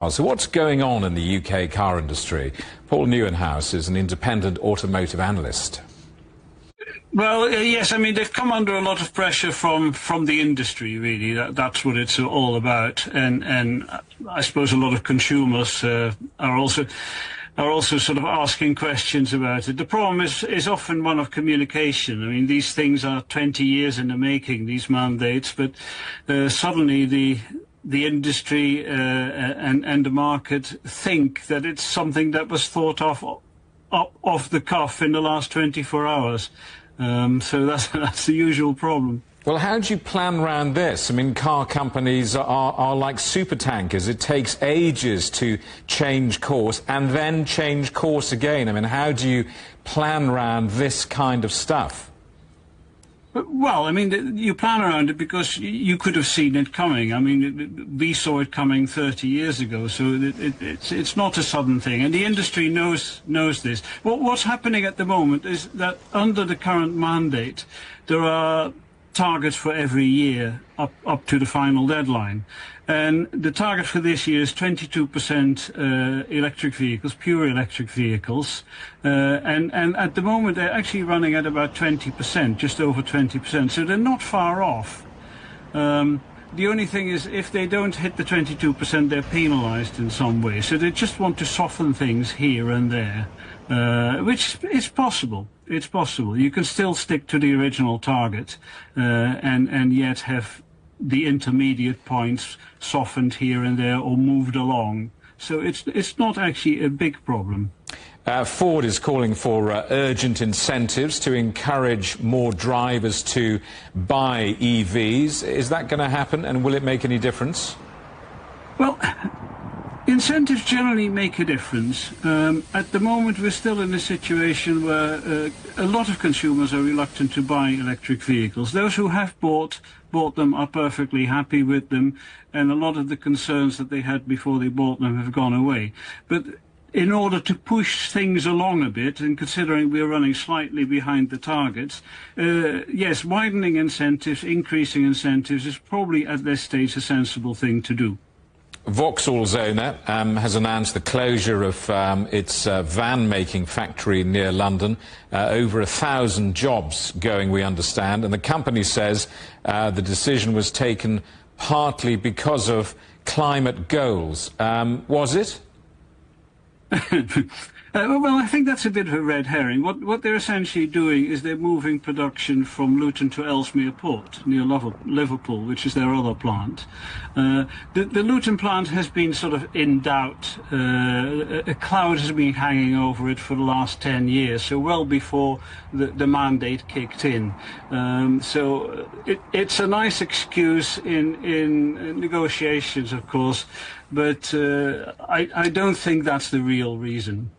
So what's going on in the UK car industry? Paul Nieuwenhuis is an independent automotive analyst. Well, yes, I mean, they've come under a lot of pressure from the industry, really. That's what it's all about. And I suppose a lot of consumers are also sort of asking questions about it. The problem is often one of communication. I mean, these things are 20 years in the making, these mandates, but suddenly the industry and the market think that it's something that was thought of off the cuff in the last 24 hours. So that's the usual problem. Well, how do you plan around this? I mean, car companies are like supertankers. It takes ages to change course and then change course again. I mean, how do you plan around this kind of stuff? Well, I mean, you plan around it because you could have seen it coming. I mean, we saw it coming 30 years ago, so it's not a sudden thing. And the industry knows this. What's happening at the moment is that under the current mandate, there are targets for every year up to the final deadline. And the target for this year is 22% electric vehicles, pure electric vehicles. And at the moment, they're actually running at about 20%, just over 20%. So they're not far off. The only thing is, if they don't hit the 22%, they're penalized in some way. So they just want to soften things here and there, which is possible. It's possible. You can still stick to the original target and yet have the intermediate points softened here and there or moved along. So it's not actually a big problem. Ford is calling for urgent incentives to encourage more drivers to buy EVs. Is that going to happen, and will it make any difference? Well, incentives generally make a difference. At the moment, we're still in a situation where a lot of consumers are reluctant to buy electric vehicles. Those who have bought them are perfectly happy with them, and a lot of the concerns that they had before they bought them have gone away. But in order to push things along a bit, and considering we're running slightly behind the targets, yes, widening incentives, increasing incentives is probably at this stage a sensible thing to do. Vauxhall's owner has announced the closure of its van-making factory near London. Over 1,000 jobs going, we understand, and the company says the decision was taken partly because of climate goals. Was it? Well, I think that's a bit of a red herring. What they're essentially doing is they're moving production from Luton to Ellesmere Port, near Liverpool, which is their other plant. The Luton plant has been sort of in doubt. A cloud has been hanging over it for the last 10 years, so well before the mandate kicked in. So it's a nice excuse in negotiations, of course, but I don't think that's the real reason.